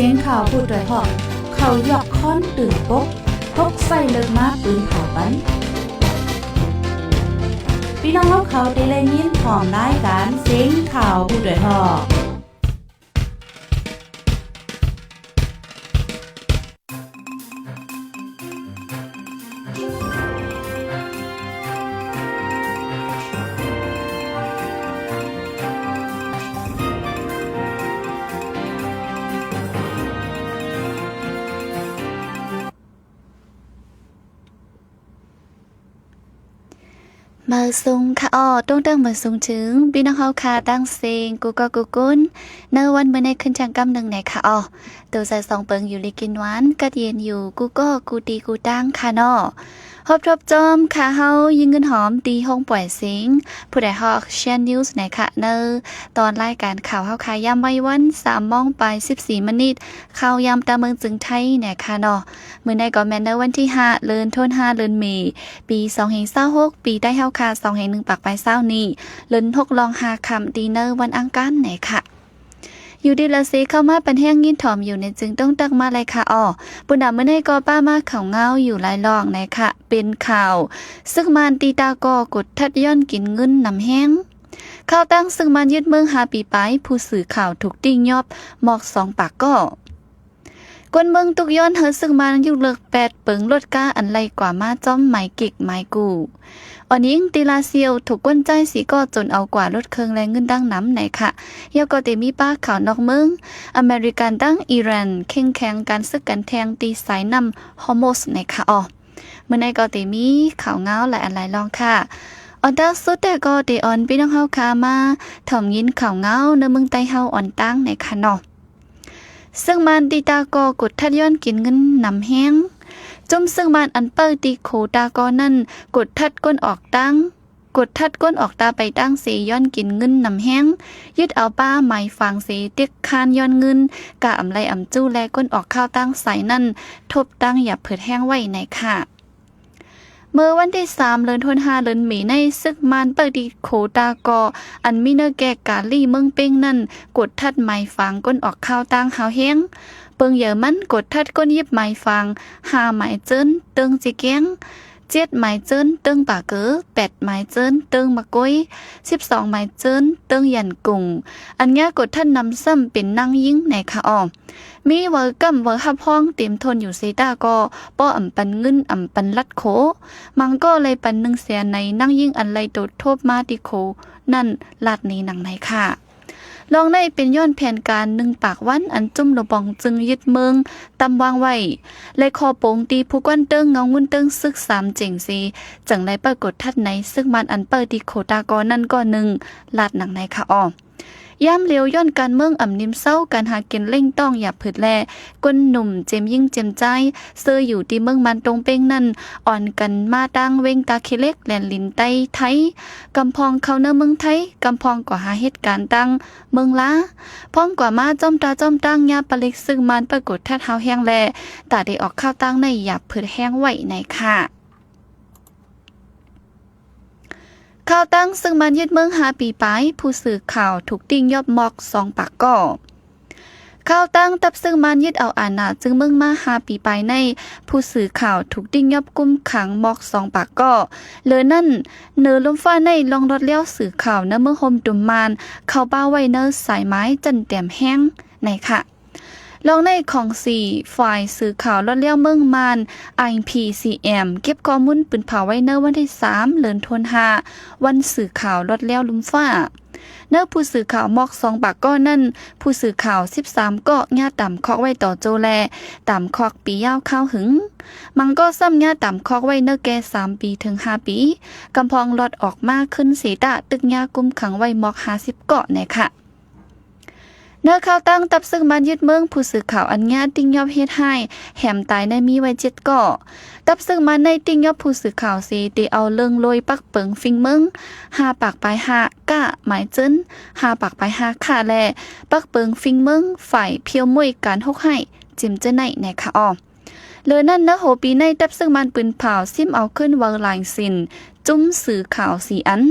สียงข่าวพูดด้วยหอกเขายอกค้อนตื่นปกพกใส่เลิกมาปืนเผาปันพี่น้องเขาได้เลยยินพร้อมรายการเสียงข่าวพูดด้วยหอกมาซุงค่ะต้องตั้งมาซุงถึงพี่น้องเฮาค่ะตั้งเซงกูก็กูกุนในวันเมื่อในขึ้นจังกำหนึ่งไหนค่ะตัวใส่ซองเปิงอยู่ลิกินหวานกัดเย็นอยู่กูก็กูตีกูตั้งค่ะเนาะฮอบทบจอมค่ะเฮายิงเงินหอมตีห้องปล่อยเสียงผู้ใดฮอกแชนนิวส์ไหนค่ะเนอตอนรายการข่าวเฮาค่ะยามวัยวัน3 โมงไป14 มินิข่าวยามตาเมืองจึงไทยเนี่ยค่ะเนาะมื้อในก็แม่นในวันที่5เดือนธันวาคมเดือนมีปี2526ปีใต้เฮาค่ะ2/1ปักไป20นี้เดือน6ลอง5ค่ำดีเนอร์วันอังคารไหนค่ะอยู่ดีละสิเข้ามาเป็นแห้งยินถ่อมอยู่ในจึงต้องตักมาเลยค่ะปุ่นดาเมื่อในก็ป้ามาข่าวเงาอยู่หลายรองในค่ะเป็นข่าวซึ่งมันตีตากอกดทัดย้อนกินเงินนำแห้งข่าวตั้งซึ่งมันยึดเมือง5 ปีไปผู้สื่อข่าวถูกติ้งยอบหมอก2 ปากก็กวนเมืองตุกย้อนเฮอซึ่งมันยุเลิก8 เปิงลดก้าอันไรกว่ามาจ้อมหมายกิกหมายกูอันนี้ตีลาเซียวถูกก้นใจสีก็จนเอากว่าลดเครื่องแรงเงินดังน้ำไหนค่ะยาก็เตมีป้าข่าวนอกเมืองอเมริกันดังอิหร่านเข่งแข็งการซึกกันแทงตีสายนำฮอร์โมสไหนค่ะเมื่อในก็เตมีข่าวเงาหลายอันหลายรองค่ะออนตาสุดแต่ก็เตออนพี่น้องเฮาค่ะมาถ่อมยินข่าวเงาในเมืองใต้เฮาอ่อนตั้งไหนค่ะเนาะซึ่งมันตีตากอกดทัดย้อนกินเงินนำแห้งจมซึ่งมันอันเปิดตีโคตากอนั่นกดทัดก้นออกตั้งกดทัดก้นออกตาไปตั้งเสย้อนกินเงินนำแห้งยึดเอาป้าไม้ฟางเสเตียกคานย้อนเงินกะอำไรอำจู้แลก้นออกข้าวตั้งใส่นั่นทบตั้งอย่าเผิดแห้งไว้ในค่ะเมื่อวันที่3 เดือนธันวาคมเดือนมีในซึกมันเปิดตีโคตากออันมีเนแก่กาลี่เมืองเป้งนั่นกดทัดไม้ฟางก้นออกข้าวตั้งหาวแห้งเปิงเยอมันกดทัดก้นยิบไม้ฟาง5 ไม้เจิ้นเติงจิแกง7 ไม้เจิ้นเติงป่าเก๋อ8 ไม้เจิ้นเติงมะก้อย12 ไม้เจิ้นเติงยันกุ่งอันเนี้ยกดทัดนำซ้ำเป็นนั่งยิ่งในค่ะมีเวอร์กัมเวอร์ฮับห้องเต็มทนอยู่เซตาก็ป้ออ่ำปันเงินอ่ำปันลัดโขมังก็เลยปัน1 แสนในนั่งยิ่งอันไรโดดโทบมาติโคนั่นลาดนี้หนังในค่ะลองได้เป็นย้อนแผนการ1 ปากวันอันจุ่มระบองจึงยึดเมืองตำวางไว้เลยคอโปงตีผู้ก้นเติ้งเงางุ่นเติ้งซึก3เจ๋งซีจังไรปรากฏทัดในซึ่งมันอันเปิดตีโคตากอนั่นก็1ลาดหนังในค่ะย่ำเลี้ยวย้อนการเมืองอ่ำนิ่มเศร้าการหากินเล่งต้องอย่าผืดแลก้นหนุ่มเจมยิ่งเจมใจเสื้ออยู่ที่เมืองมันตรงเป้งนั่นอ่อนกันมาตั้งเวงตาเคเล็กแลนลินไตไทยกำพองเขาเนื้อเมืองไทยกำพองกว่าหาเหตุการณ์ตั้งเมืองล้าพ้องกว่ามาจ้อมตาจ้อมตั้งยาปลิกซึ่งมันปรากฏท่าเท้าแห้งแลตาได้ออกข้าวตั้งในอย่าผืดแห้งไหวในค่ะข่าวตั้งซึ่งมันยึดเมือง5 ปีไปผู้สื่อข่าวถูกติ้งยอบมอก2 ปากก่อข่าวตั้งตับซึ่งมันยึดเอาอาณาจึงเมืองมา5 ปีไปในผู้สื่อข่าวถูกติ้งยอบกุมขังมอก2 ปากก่อเหลือนั่นเนื้อลมฟ้าในลองรถเลี้ยวสื่อข่าวเนื้อเมืองโฮมตุมมานเข้าป้าไว้เนื้อสายไม้จันเต็มแห้งในค่ะลองในของ4ฝ่ายสื่อข่าวรถเลี้ยวเมืองมาน IPCM เก็บข้อมูลปืนเผาไว้เนื้อวันที่3 เดือนธันวาคมวันสื่อข่าวรถเลี้ยวลุมฟ้าเนื้อผู้สื่อข่าวมอก2 ปากก้อนนั่นผู้สื่อข่าว13ก็ญาต่ำคอกไว้ต่อโจแลต่ำคอกปียาวข้าวหึงมันก็ซ้ำญาต่ำคอกไว้เนื้อแก่3 ปีถึง5 ปีกำพองลอดออกมาขึ้นสีตะตึกญากุมขังไว้มอก50 เกาะแน่ค่ะเนื้อข่าวตั้งตับซึ่งมันยึดเมืองผู้สื่อข่าวอันญาติ้งยอบเฮ็ดให้แหมตายในมีไว้7 เกาะตับซึ่งมันในติ้งยอบผู้สื่อข่าวซีตีเอาเรื่องลอยปักเปิงฟิงเมือง5 ปากไป5 ก้าหมายจึ้น5 ปากไป5 ค่าแลปักเปิงฟิงเมืองฝ่ายเพียวมวยการฮกให้จิมเจอในในค่ะเลยนั่นนะโหปีในตับซึ่งมันปืนเผาซิมเอาขึ้นวางหลายสินจ จุ้มสื่อข่าว4อัน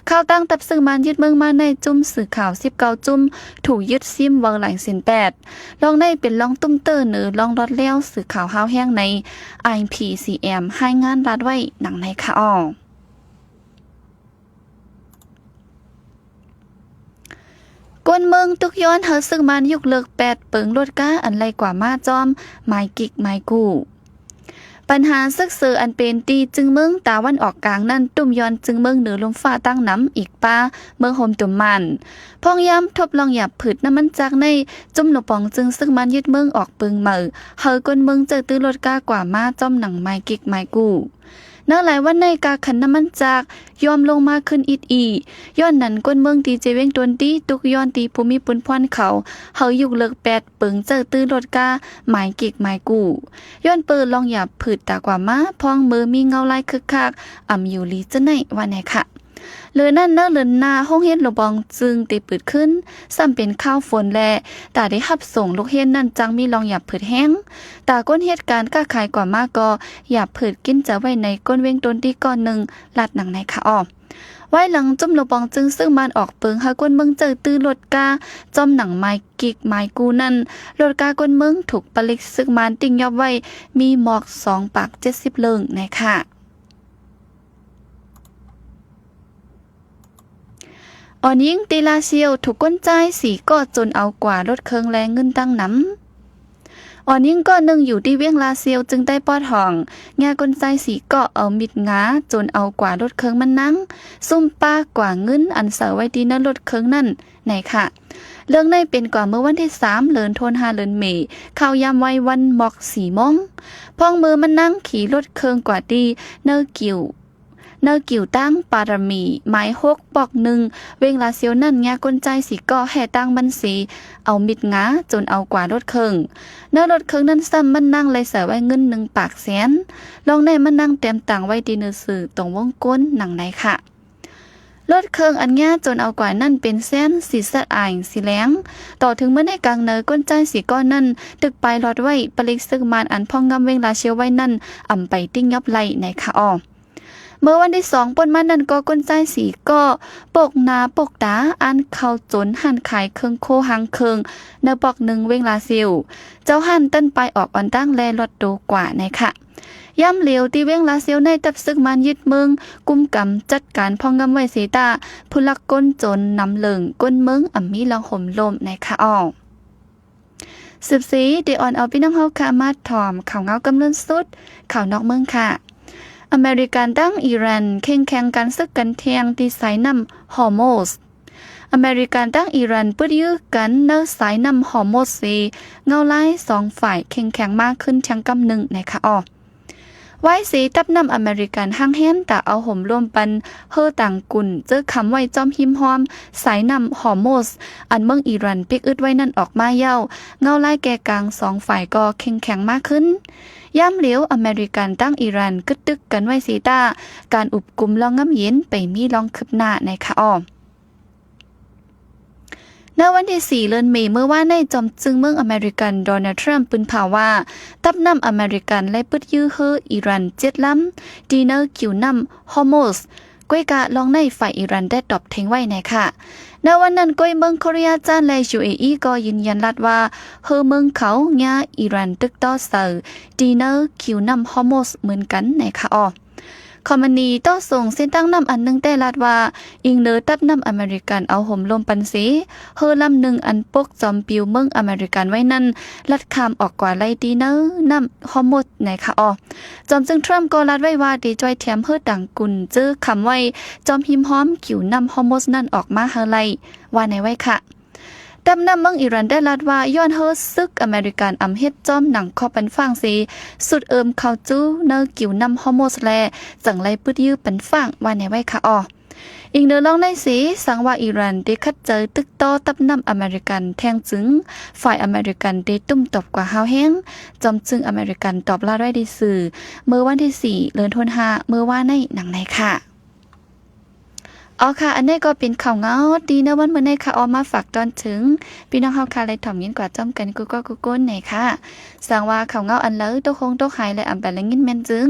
ข่าวตั้งตับซึ่งมันยึดเมืองมาในจุ้มสื่อข่าว19จุ้มถูกยึดซิมเวอร์หลายเส้น8ลองในเป็นลองตุ้มเตอร์เนอลองรอดแล้วสื่อข่าวห้าวแห้งใน IPCM ให้งานรัดไว้หนังในค่ะกวนเมืองตุกย้อนเฮาซึ่งมันยุกเลิก8เปิงรถก้าอันไรกว่ามาจอมไม้กิกไม้กูปัญหาซึกเสืออันเป็นตีจึงเมืองตาวันออกกลางนั่นตุ่มย้อนจึงเมืองเหนือลมฟ้าตั้งน้ำอีกป้าเมืองโฮมตุ่มมันพองย้ำทบลองหยับผืดน้ำมันจากในจุ่มหลปองจึงซึ่งมันยึดเมืองออกเปิงเหมือเฮากวนเมืองเจอตื้อรถก้ากว่ามาจอมหนังไม้กิกไม้กูเนื้อหลายวันในกาขันน้ำมันจากยอมลงมาขึ้นอีย้อนนั้นก้นเมืองตีเจเวงตนตีตุกย้อนตีภูมิปุนพรเขาเฮายุกเลิก8เปิงเจอตื้อรถกาหมายกิกหมายกูย้อนเปิดลองหยับผืดตากว่ามาพองมือมีเงาลายคึกคักอ่ำอยู่ลีจะไหนวันไหนค่ะเลือนั่นเนื้อเลือนนาห้องเฮ็ดระบองจึงตีปืดขึ้นซ้ำเป็นข้าวฝนแลตาได้หับส่งลูกเฮ็ดนั่นจังมีลองหยับผืดแห้งตาก้นเหตุการณ์ก้าขายกว่ามากก็หยับผืดกินจะไว้ในก้นเว้งตนที่ก้อนหนึ่งลัดหนังในค่ะไว้หลังจุ่มระบองจึงซึ่งมันออกเปิงหาก้นเมืองเจอตื้อรถกาจอมหนังไม้กิกไม้กูนั่นรถกาก้นเมืองถูกปลิกซึ่งมันติ่งยอบไว้มีหมอก2 ปาก70เลิงในค่ะอ่อนยิ่งตีลาเซียวถูกก้นใจสีก็จนเอากว่ารถเคิงแรงเงินตั้งน้ำอ่อนยิ่งก็นึงอยู่ที่เวียงลาเซียวจึงได้ปอดห่องงาก้นใจสีก็เอามิดงาจนเอากว่ารถเคิงมันนั่งซุ่มป้ากว่าเงินอันเสาไว้ดีนั้นรถเคิงนั่นไหนค่ะเรื่องในเป็นกว่าเมื่อวันที่3เดือนธันวาคมเดือนเมษเข้ายามไว้วันหมอก4 โมงพ้องมือมันนั่งขี่รถเคิงกว่าดีเนอกิ่วตั้งปารมีไม้6 ปอก 1เวงลาเซียวนั่นงาก้นใจสีก่อแห่ตั้งบันสีเอามิดงาจนเอากว่ารถเคิงเนื้อรถเคิงนั่นซ้ำมันนั่งเลยเสียไว้เงิน1 ปากแสนลองในมันนั่งเต็มต่างไว้ดีเนื้อสื่อตรงวงก้นหนังไหนค่ะรถเคิงอันง่าจนเอากว่านั่นเป็นแสนสีสัดอ่างสีแหลงต่อถึงเมื่อในกลางเนื้อก้นใจสีก้อนนั่นตึกไปรอดไว้ปลิกซึกมานอันพ่องงำเวงลาเชียวไว้นั่นอ่ำไปติ้งยับไหลในค่ะเมื่อวันที่2ป่นมานั่นก็ก้นใจสีก็ปกนาปกตาอันเข้าจนหันขายเครื่องโคหางเคิงเนปอก1เวงลาซิวเจ้าหันต้นไปออกอันตั้งแลลดโตกว่าในค่ะย่ำเหลียวที่เวงลาเซียวในตับซึกมันยึดเมืองกุมกำจัดการพองงำไว้เสตาผู้ลักก้นจนนำเหลิงก้นเมืองอ่ำมีลองห่มลมในค่ะสืบสีเดออนเอาพี่น้องเฮาค่ะมาถ่อมข่าวเงากำเนิดสุดข่าวนอกเมืองค่ะอเมริกันตั้งอิหร่านแข่งกันซึกกันเทียงที่สายน้ำฮอร์โมสอเมริกันตั้งอิหร่านปื้ดยื้อกันเนื้อสายน้ำฮอร์โมสเงาไล่2 ฝ่ายแข่งมากขึ้นชังกำหนึ่งในค่ะไว้สีตับน้ำอเมริกันห้างแฮนแต่เอาห่มร่วมปันเฮอต่างกุ่นเจอคำไว้จอมหิมหอมสายน้ำฮอร์โมสอันเมืองอิหร่านปิกอึดไว้นั่นออกมาเย้าเงาไล่แก่กลาง2 ฝ่ายก็แข่งมากขึ้นย่ำเหลียวอเมริกันตั้งอิหร่านกึดตึกกันไว้สีตาการอุบกุมลองง้ำเย็นไปมีลองคืบหน้าในค่ะในวันที่4เดือนเมษเมื่อว่าในจอมจึงเมืองอเมริกันโดนัลด์ทรัมป์ปืนเผาว่าตับน้ำอเมริกันและปืดยื้อเฮออิหร่าน7 ลำดีเนอร์คิวน้ำฮอร์โมสก้อยกะลองในฝ่ายอิหร่านได้ตอบทิ้งไว้ในค่ะในวันนั้นก้อยเมืองเกาหลีจานและ UAE ก็ยืนยันลัดว่าเฮอเมืองเขาญาอิหร่านตึกต่อเซอร์ดีเนอร์คิวน้ำฮอร์โมสเหมือนกันในค่ะคอมมานีต่อส่งเส้นตั้งน้ำอันนึงแต่ลาดว่าอิงเนอตับน้ำอเมริกันเอาห่มลมปันสีเฮอลำ1อันปกจอมปิวเมืองอเมริกันไว้นั่นลัดคำออกกว่าไลดีเนอร์น้ำฮอร์โมสในค่ะจอมจึงทรัมป์ก็ลัดไว้ว่าดีจอยแถมเฮอต่างกุนเจอคำไว้จอมหิมหอมขิวน้ำฮอร์โมสนั่นออกมาเฮอไลว่าในไว้ค่ะดำน้ำเมืองอิหร่านได้ลัดว่าย้อนเฮอซึกอเมริกันอำเฮ็ดจอมหนังคอปันฟังสีสุดเข้าจู้เนอกิ่วน้ำฮอร์โมสแลจังไรปืดยื้อปันฟังว่าในไว้ค่ะอีกเนื้อลองในสีสังว่าอิหร่านได้คัดเจอตึกต่อตับน้ำอเมริกันแทงจึงฝ่ายอเมริกันได้ตุ้มตบกว่าฮาวแห้งจอมจึงอเมริกันตอบลาด้วยดีสื่อเมื่อวันที่4เดือนธันวาคมเมื่อว่าในหนังในค่ะ อ๋อค่ะอันนี้ก็เป็นข่าวเงาดีนะวันเมื่อในค่ะออกมาฝากตอนถึงพี่น้องเฮาค่ะเลยถ่อมยินกว่าจ้อมกันกูก็กูก้นไหนค่ะสั่งว่าข่าวเงาอันเลยตกคงตกหายและอำแปลงยินแม่นจึง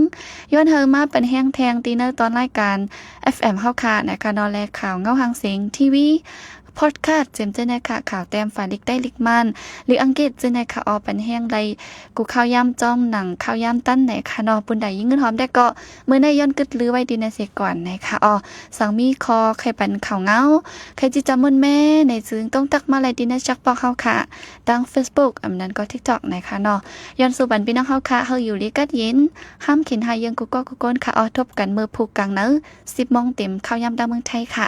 ย้อนเฮามาเป็นแห้งแทงตีเนอร์ตอนรายการ FM เฮาค่ะนะคะนอนแลข่าวเงาหางเสียงทีวีพอดคาสต์เจมเจนนะคะข่าวแต้มฝาลิกได้ลิกมันหรืออังกฤษเจนนะคะออเป็นแห้งไรกูข้าวยำจ้อมหนังข้าวยำตั้นไหนค่ะนอปุ่นใดยิ่งเงินหอมได้ก็เมื่อในย้อนกึดลือไว้ดีในเสียก่อนนะคะออสังมีคอใครปันข่าวเงาใครจิจำมุนแม่ในซึ่งต้องตักมาไรดีในจักปอกเฮาค่ะดัง Facebook อำนั้นก็ TikTok นะคะนอย้อนสู่บันพี่น้องเฮาค่ะเฮาอยู่ลิกัดเย็นห้ามขินหายังกูก็กูก้นค่ะออทบกันมือผูกกลางเนอ10 โมงเต็มข้าวยำดาวเมืองไทยค่ะ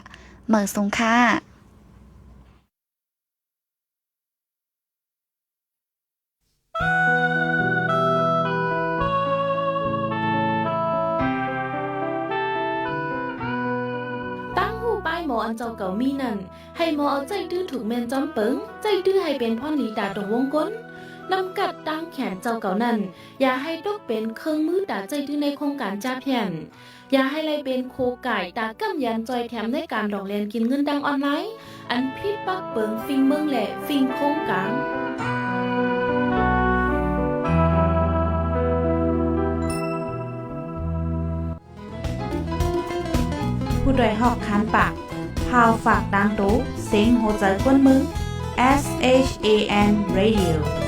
เมื่อสงค่ะตั้งหูป้ายหมออันเจ้าเก่ามีนั่นให้หมอเอาใจดื้อถูกแมนจอมเปิงใจดื้อให้เป็นพ่อหลีดาตรงวงก้นนำกัดตั้งแขนเจ้าเก่านั่นอย่าให้ตกเป็นเครื่องมือตาใจดื้อในโครงการจ้าแผ่นอย่าให้ไล่เป็นโคไก่ตากำยันจอยแถมในการดอกเรียนกินเงินดังออนไลน์อันพิษปักเปิงฟิงเมืองแหละฟิงโครงการผู้โดยหอกคันปากพาวฝากดังโตเสียงโหใจกวนมึง SHAN Radio